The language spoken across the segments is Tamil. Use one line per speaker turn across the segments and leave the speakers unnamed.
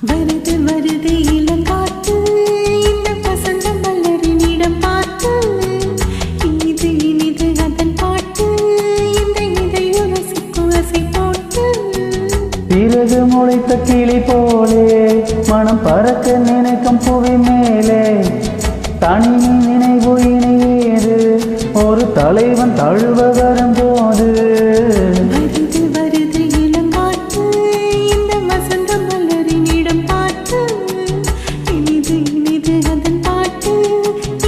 வருது வருது இளங்காற்று இந்த வசந்தம் மலரினிடம் பார்த்து இனிது இனிது அதன் பாட்டு இந்த இதயம் ரசிக்கும் அசை போட்டு
பிறகு முளைத்த கிளி போலே மனம் பறக்க நினைக்கும் புவி மேலே தனி நினைவு இணையேது ஒரு தலைவன் தழுவ வரும்போது
வருது வருது இளங்காற்று இந்த வசந்தம் மலரினிடம் பார்த்து இனிது இனிது அதன் பாட்டு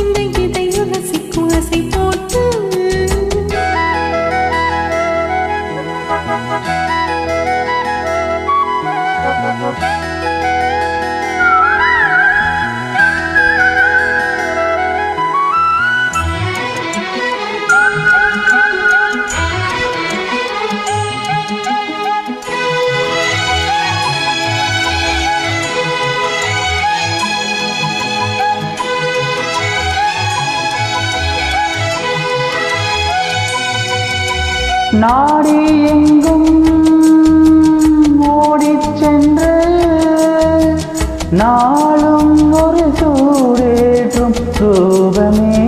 இந்த இதயம் ரசிக்கும் அசை போட்டு
நாடி எங்கும் ஓடிச் சென்று நாளும் ஒரு சூடேற்றும் ரூபமே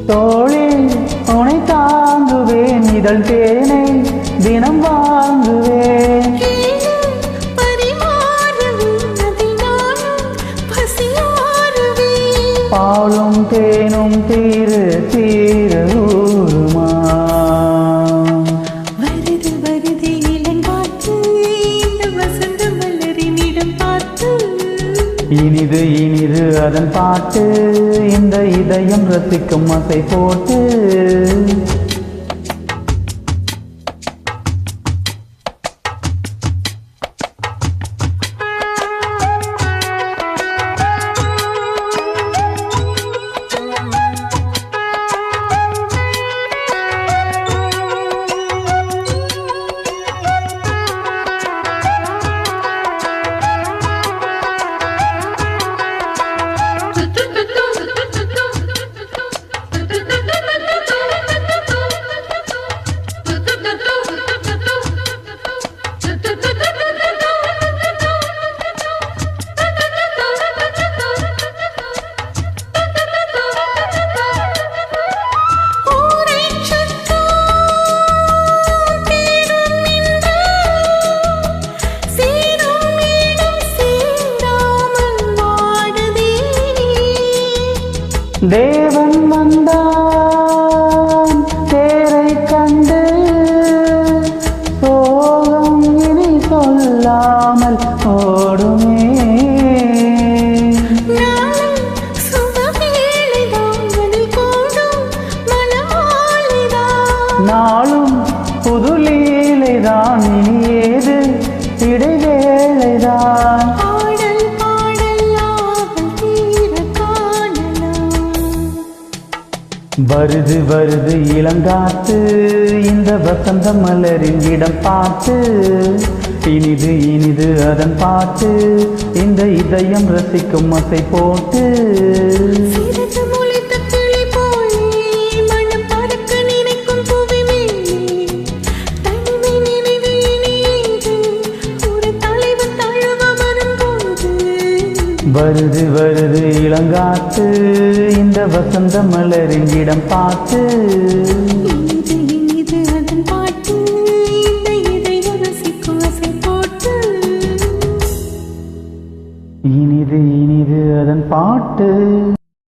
தோளில் துணை தாங்குவேன் இதழ் தேனை தினம் வாங்குவேன் பாலும் தேனும் தீர தீர ஊருமா
வருது வருது இளங்காற்று இந்த வசந்த மலரினிடம் பார்த்து
இனிது இனிது அதன் பாட்டு இந்த இதயம் ரசிக்கும் அசை போட்டு தேவன் வந்தான் தேரை கண்டு சோகம் இனி சொல்லாமல் ஓடுமே நாளும் புது லீலைதான் இனி ஏது இடைவேளைதான் வருது வருது இளங்காத்து இந்த வசந்த மலரின் இடம் பார்த்து இனிது இனிது அதன் பாட்டு இந்த இதயம் ரசிக்கும் அசை போட்டு வருது வருது இளங்காத்து இந்த வசந்த மலரின் இடம் பார்த்து
இனிது அதன் பாட்டு இந்த இதயம் ரசிக்கும் அசை போட்டு
இனிது இனிது அதன் பாட்டு